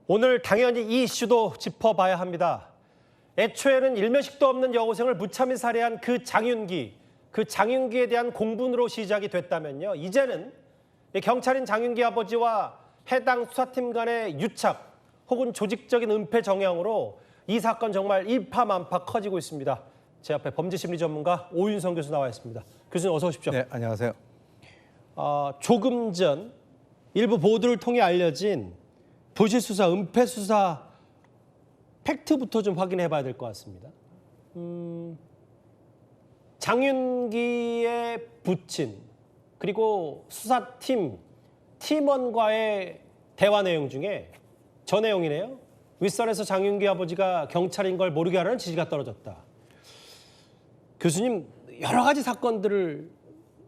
오늘 당연히 이 이슈도 짚어봐야 합니다. 애초에는 일면식도 없는 여고생을 무참히 살해한 그 장윤기에 대한 공분으로 시작이 됐다면요. 이제는 경찰인 장윤기 아버지와 해당 수사팀 간의 유착 혹은 조직적인 은폐 정황으로 이 사건 정말 일파만파 커지고 있습니다. 제 앞에 범죄심리 전문가 오윤성 교수 나와 있습니다. 교수님 어서 오십시오. 네, 안녕하세요. 조금 전 일부 보도를 통해 알려진 부실수사, 은폐수사 팩트부터 좀 확인해 봐야 될 것 같습니다. 장윤기의 부친 그리고 수사팀 팀원과의 대화 내용 중에 저 내용이네요. 윗선에서 장윤기 아버지가 경찰인 걸 모르게 하라는 지시가 떨어졌다. 교수님 여러 가지 사건들을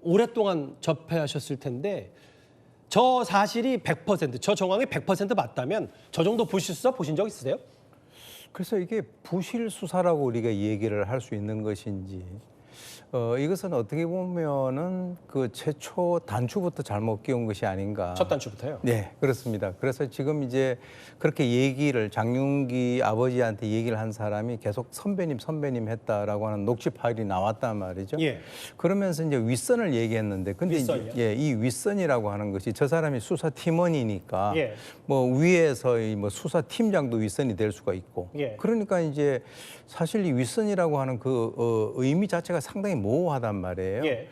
오랫동안 접해하셨을 텐데 저 사실이 100%, 저 정황이 100% 맞다면 저 정도 부실수사 보신 적 있으세요? 그래서 이게 부실 수사라고 우리가 얘기를 할 수 있는 것인지 이것은 어떻게 보면은 그 최초 단추부터 잘못 끼운 것이 아닌가. 첫 단추부터요? 네, 그렇습니다. 그래서 지금 이제 그렇게 얘기를 장윤기 아버지한테 얘기를 한 사람이 계속 선배님 했다라고 하는 녹취 파일이 나왔단 말이죠. 예. 그러면서 이제 윗선을 얘기했는데 근데 윗선이요? 이제 이 윗선이라고 하는 것이 저 사람이 수사 팀원이니까 예. 뭐 위에서의 뭐 수사 팀장도 윗선이 될 수가 있고 예. 그러니까 이제 사실 이 윗선이라고 하는 그 의미 자체가 상당히 모호하단 말이에요. 예.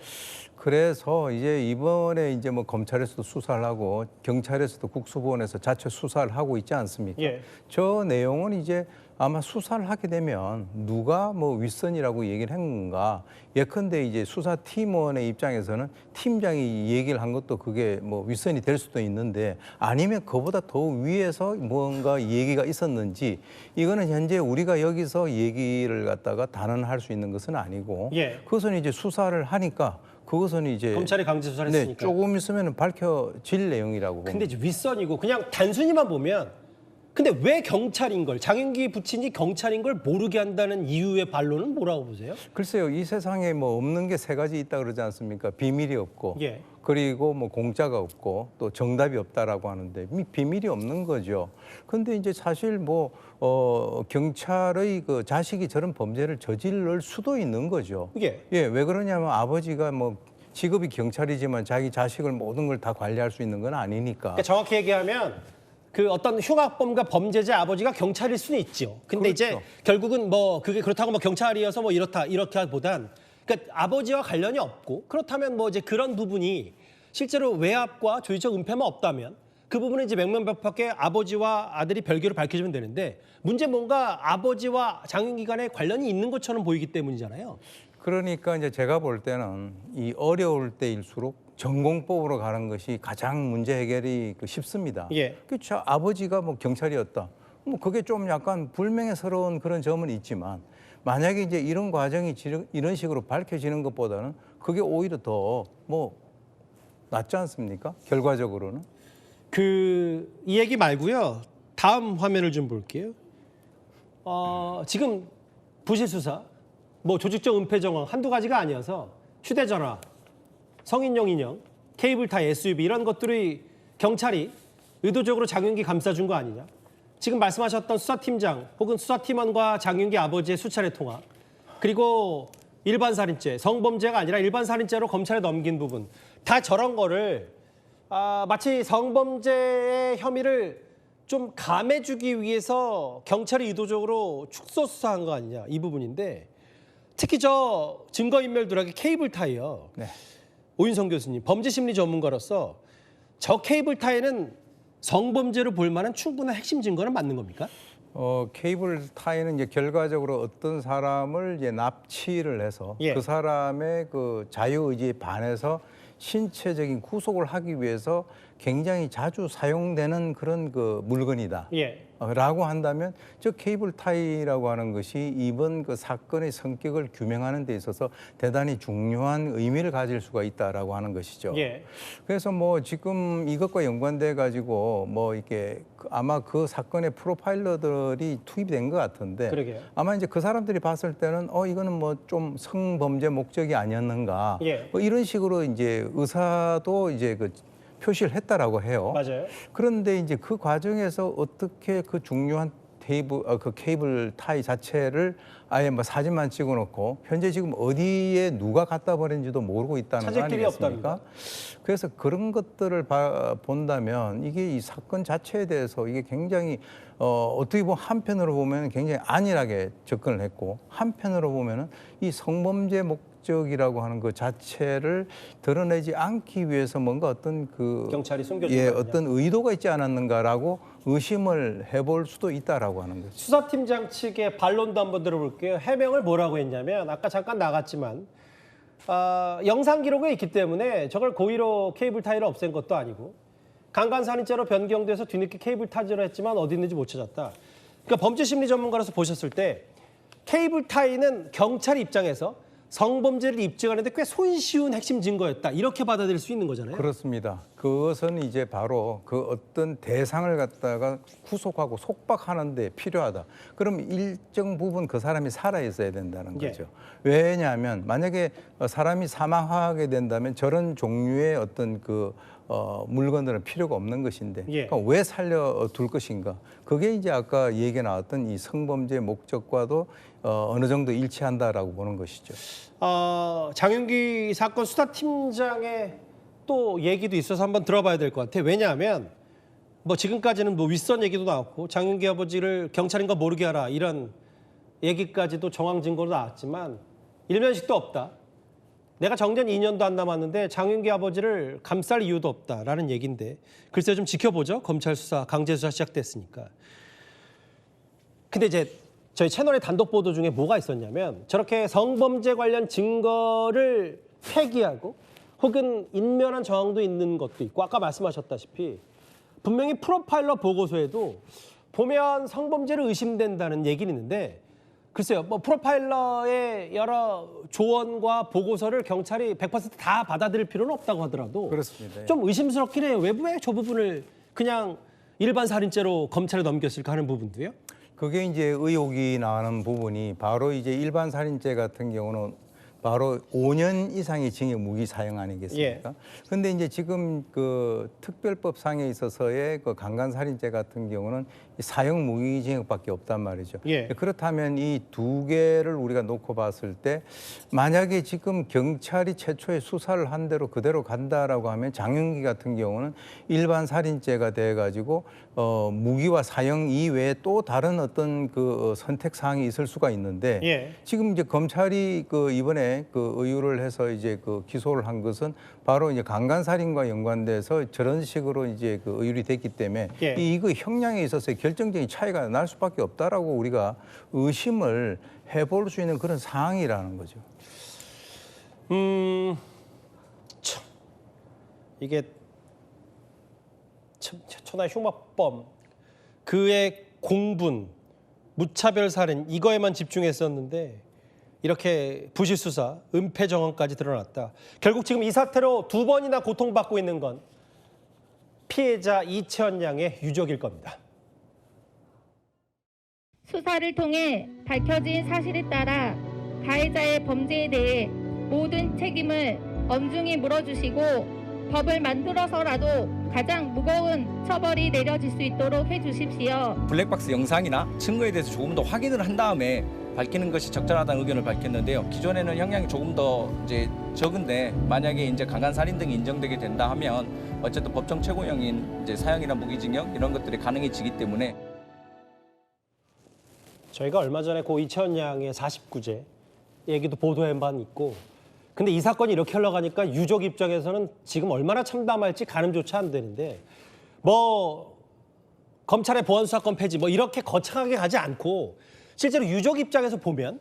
그래서 이제 이번에 이제 뭐 검찰에서도 수사를 하고 경찰에서도 국수본에서 자체 수사를 하고 있지 않습니까? 예. 저 내용은 이제 아마 수사를 하게 되면 누가 뭐 윗선이라고 얘기를 했는가 예컨대 이제 수사팀원의 입장에서는 팀장이 얘기를 한 것도 그게 뭐 윗선이 될 수도 있는데 아니면 그보다 더 위에서 뭔가 얘기가 있었는지 이거는 현재 우리가 여기서 얘기를 갖다가 단언할 수 있는 것은 아니고 예. 그것은 이제 수사를 하니까 그것은 이제 검찰이 강제 수사를 네, 했으니까. 조금 있으면 밝혀질 내용이라고 봅니다. 근데 이제 윗선이고 그냥 단순히만 보면 근데 왜 경찰인 걸 장윤기 부친이 경찰인 걸 모르게 한다는 이유의 반론은 뭐라고 보세요? 글쎄요, 이 세상에 뭐 없는 게 세 가지 있다 그러지 않습니까? 비밀이 없고, 예. 그리고 뭐 공짜가 없고, 또 정답이 없다라고 하는데 비밀이 없는 거죠. 근데 이제 사실 뭐 경찰의 그 자식이 저런 범죄를 저지를 수도 있는 거죠. 예. 예, 왜 그러냐면 아버지가 뭐 직업이 경찰이지만 자기 자식을 모든 걸 다 관리할 수 있는 건 아니니까. 그러니까 정확히 얘기하면 그 어떤 흉악범과 범죄자 아버지가 경찰일 수는 있죠. 근데 이제 그렇죠. 결국은 뭐 그게 그렇다고 뭐 경찰이어서 뭐 이렇게 하기보단 그러니까 아버지와 관련이 없고 그렇다면 뭐 이제 그런 부분이 실제로 외압과 조직적 은폐만 없다면 그 부분은 이제 명명백백하게 아버지와 아들이 별개로 밝혀지면 되는데 문제 뭔가 아버지와 장윤기 간에 관련이 있는 것처럼 보이기 때문이잖아요. 그러니까 이제 제가 볼 때는 이 어려울 때일수록 전공법으로 가는 것이 가장 문제 해결이 쉽습니다. 예. 그렇죠. 아버지가 뭐 경찰이었다. 뭐 그게 좀 약간 불명예스러운 그런 점은 있지만 만약에 이제 이런 과정이 이런 식으로 밝혀지는 것보다는 그게 오히려 더 뭐 낫지 않습니까? 결과적으로는. 이 얘기 말고요. 다음 화면을 좀 볼게요. 지금 부실 수사, 뭐 조직적 은폐 정황 한두 가지가 아니어서 휴대전화, 성인용 인형, 케이블타이, SUV 이런 것들이 경찰이 의도적으로 장윤기 감싸준 거 아니냐. 지금 말씀하셨던 수사팀장 혹은 수사팀원과 장윤기 아버지의 수차례 통화 그리고 일반 살인죄, 성범죄가 아니라 일반 살인죄로 검찰에 넘긴 부분 다 저런 거를 마치 성범죄의 혐의를 좀 감해주기 위해서 경찰이 의도적으로 축소 수사한 거 아니냐 이 부분인데 특히 저 증거인멸 누락의 케이블 타이어 네. 오윤성 교수님 범죄심리 전문가로서 저 케이블 타이는 성범죄로 볼 만한 충분한 핵심 증거는 맞는 겁니까? 케이블 타이는 이제 결과적으로 어떤 사람을 이제 납치를 해서 예. 그 사람의 그 자유의지에 반해서 신체적인 구속을 하기 위해서 굉장히 자주 사용되는 그런 그 물건이다. 예. 라고 한다면 저 케이블 타이라고 하는 것이 이번 그 사건의 성격을 규명하는 데 있어서 대단히 중요한 의미를 가질 수가 있다라고 하는 것이죠. 예. 그래서 뭐 지금 이것과 연관돼 가지고 뭐 이렇게 아마 그 사건의 프로파일러들이 투입이 된 것 같은데 그러게요. 아마 이제 그 사람들이 봤을 때는 이거는 뭐 좀 성범죄 목적이 아니었는가 예. 뭐 이런 식으로 이제 의사도 이제 그 표시를 했다라고 해요. 맞아요. 그런데 이제 그 과정에서 어떻게 그 중요한 그 케이블 타이 자체를 아예 뭐 사진만 찍어놓고 현재 지금 어디에 누가 갖다 버린지도 모르고 있다는 거 찾을 길이 아니겠습니까? 없답니다. 그래서 그런 것들을 본다면 이게 이 사건 자체에 대해서 이게 굉장히 어떻게 보면 한편으로 보면 굉장히 안일하게 접근을 했고 한편으로 보면은 이 성범죄 목적이라고 하는 그 자체를 드러내지 않기 위해서 뭔가 어떤 그 경찰이 숨겨준 예, 거 아니냐. 어떤 의도가 있지 않았는가라고 의심을 해볼 수도 있다라고 하는 거죠. 수사팀장 측의 반론도 한번 들어볼게요. 해명을 뭐라고 했냐면 아까 잠깐 나갔지만 영상 기록에 있기 때문에 저걸 고의로 케이블 타이를 없앤 것도 아니고 강간살인죄로 변경돼서 뒤늦게 케이블 타지로 했지만 어디 있는지 못 찾았다. 그러니까 범죄심리 전문가로서 보셨을 때 케이블 타이는 경찰 입장에서 성범죄를 입증하는데 꽤 손쉬운 핵심 증거였다. 이렇게 받아들일 수 있는 거잖아요. 그렇습니다. 그것은 이제 바로 그 어떤 대상을 갖다가 구속하고 속박하는 데 필요하다. 그럼 일정 부분 그 사람이 살아 있어야 된다는 예. 거죠. 왜냐하면 만약에 사람이 사망하게 된다면 저런 종류의 어떤 그 물건들은 필요가 없는 것인데 예. 그러니까 왜 살려둘 것인가? 그게 이제 아까 얘기 나왔던 이 성범죄 목적과도 어느 정도 일치한다라고 보는 것이죠. 장윤기 사건 수사팀장의 또 얘기도 있어서 한번 들어봐야 될 것 같아요. 왜냐하면 뭐 지금까지는 뭐 윗선 얘기도 나왔고 장윤기 아버지를 경찰인 거 모르게 하라 이런 얘기까지도 정황 증거로 나왔지만 일면식도 없다. 내가 정년 2년도 안 남았는데 장윤기 아버지를 감쌀 이유도 없다라는 얘기인데 글쎄 좀 지켜보죠. 검찰 수사, 강제 수사 시작됐으니까. 근데 이제 저희 채널의 단독 보도 중에 뭐가 있었냐면 저렇게 성범죄 관련 증거를 폐기하고 혹은 인멸한 정황도 있는 것도 있고 아까 말씀하셨다시피 분명히 프로파일러 보고서에도 보면 성범죄를 의심된다는 얘기는 있는데 글쎄요, 뭐 프로파일러의 여러 조언과 보고서를 경찰이 100%다 받아들일 필요는 없다고 하더라도 그렇습니다. 좀 의심스럽긴 해요. 왜 저 부분을 그냥 일반 살인죄로 검찰에 넘겼을까 하는 부분도요. 그게 이제 의혹이 나는 부분이 바로 이제 일반 살인죄 같은 경우는 바로 5년 이상의 징역 무기 사형 아니겠습니까? 그런데 이제 지금 그 특별법상에 있어서의 그 강간살인죄 같은 경우는 사형 무기징역밖에 없단 말이죠. 예. 그렇다면 이 두 개를 우리가 놓고 봤을 때 만약에 지금 경찰이 최초에 수사를 한 대로 그대로 간다라고 하면 장윤기 같은 경우는 일반 살인죄가 돼가지고 무기와 사형 이외에 또 다른 어떤 그 선택 사항이 있을 수가 있는데 예. 지금 이제 검찰이 그 이번에 그 의유를 해서 이제 그 기소를 한 것은 바로 이제 강간살인과 연관돼서 저런 식으로 이제 그 의율이 됐기 때문에 예. 이거 형량에 있어서 결정적인 차이가 날 수밖에 없다라고 우리가 의심을 해볼 수 있는 그런 상황이라는 거죠. 참 이게 참 천하의 흉악범, 그의 공분, 무차별 살인 이거에만 집중했었는데 이렇게 부실 수사, 은폐 정황까지 드러났다. 결국 지금 이 사태로 2번이나 고통받고 있는 건 피해자 이채원 양의 유족일 겁니다. 수사를 통해 밝혀진 사실에 따라 가해자의 범죄에 대해 모든 책임을 엄중히 물어주시고 법을 만들어서라도 가장 무거운 처벌이 내려질 수 있도록 해주십시오. 블랙박스 영상이나 증거에 대해서 조금 더 확인을 한 다음에 밝히는 것이 적절하다는 의견을 밝혔는데요. 기존에는 형량이 조금 더 이제 적은데 만약에 이제 강간살인 등이 인정되게 된다 하면 어쨌든 법정 최고형인 이제 사형이나 무기징역 이런 것들이 가능해지기 때문에 저희가 얼마 전에 고 이채원 양의 49제 얘기도 보도한 바는 있고 근데 이 사건이 이렇게 흘러가니까 유족 입장에서는 지금 얼마나 참담할지 가늠조차 안 되는데 뭐 검찰의 보안수사권 폐지 뭐 이렇게 거창하게 가지 않고 실제로 유족 입장에서 보면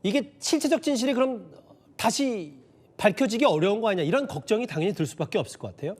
이게 실체적 진실이 그럼 다시 밝혀지기 어려운 거 아니냐 이런 걱정이 당연히 들 수밖에 없을 것 같아요.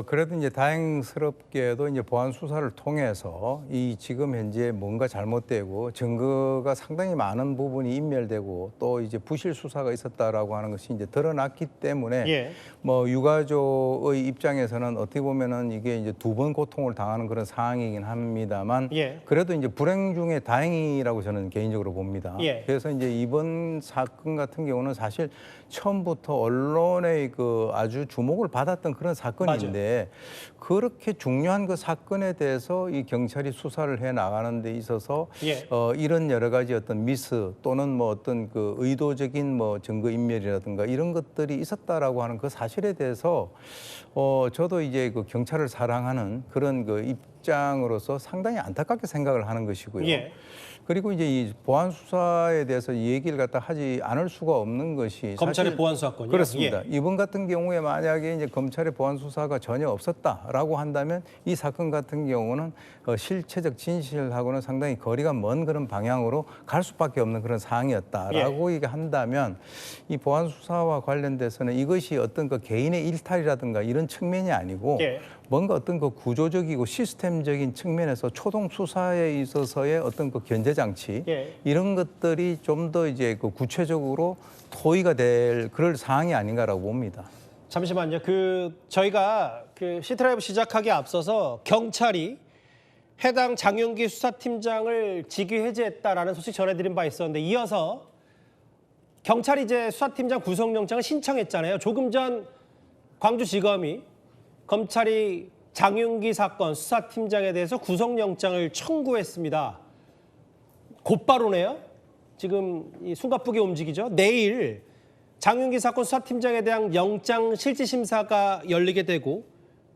그래도 이제 다행스럽게도 이제 보안 수사를 통해서 이 지금 현재 뭔가 잘못되고 증거가 상당히 많은 부분이 인멸되고 또 이제 부실 수사가 있었다라고 하는 것이 이제 드러났기 때문에 예. 뭐 유가족의 입장에서는 어떻게 보면은 이게 이제 두 번 고통을 당하는 그런 상황이긴 합니다만 예. 그래도 이제 불행 중에 다행이라고 저는 개인적으로 봅니다. 예. 그래서 이제 이번 사건 같은 경우는 사실 처음부터 언론의 그 아주 주목을 받았던 그런 사건인데 그렇게 중요한 그 사건에 대해서 이 경찰이 수사를 해 나가는 데 있어서 예. 이런 여러 가지 어떤 미스 또는 뭐 어떤 그 의도적인 뭐 증거 인멸이라든가 이런 것들이 있었다라고 하는 그 사실에 대해서 저도 이제 그 경찰을 사랑하는 그런 그 입장으로서 상당히 안타깝게 생각을 하는 것이고요. 예. 그리고 이제 이 보안 수사에 대해서 얘기를 갖다 하지 않을 수가 없는 것이 검찰의 사실 보안 수사권이요? 그렇습니다. 예. 이번 같은 경우에 만약에 이제 검찰의 보안 수사가 전혀 없었다라고 한다면 이 사건 같은 경우는 실체적 진실하고는 상당히 거리가 먼 그런 방향으로 갈 수밖에 없는 그런 상황이었다라고 얘기한다면 이 보안 수사와 관련돼서는 이것이 어떤 그 개인의 일탈이라든가 이런 측면이 아니고 예. 뭔가 어떤 그 구조적이고 시스템적인 측면에서 초동 수사에 있어서의 어떤 그 견제 장치 예. 이런 것들이 좀 더 이제 그 구체적으로 토의가 될 그럴 사항이 아닌가라고 봅니다. 잠시만요. 저희가 시트라이브 시작하기 앞서서 경찰이 해당 장윤기 수사팀장을 직위 해제했다라는 소식 전해드린 바 있었는데 이어서 경찰이 이제 수사팀장 구속영장을 신청했잖아요. 조금 전 광주지검이 검찰이 장윤기 사건 수사팀장에 대해서 구속영장을 청구했습니다. 곧바로네요. 지금 이 숨가쁘게 움직이죠. 내일 장윤기 사건 수사팀장에 대한 영장 실질심사가 열리게 되고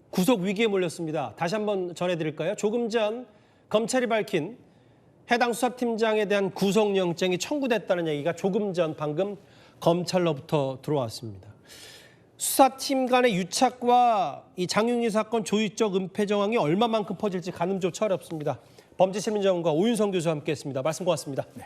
구속 위기에 몰렸습니다. 다시 한번 전해드릴까요? 조금 전 검찰이 밝힌 해당 수사팀장에 대한 구속영장이 청구됐다는 얘기가 조금 전 방금 검찰로부터 들어왔습니다. 수사팀 간의 유착과 이 장윤기 사건 조직적 은폐 정황이 얼마만큼 퍼질지 가늠조차 어렵습니다. 범죄심리전문가 오윤성 교수와 함께했습니다. 말씀 고맙습니다. 네.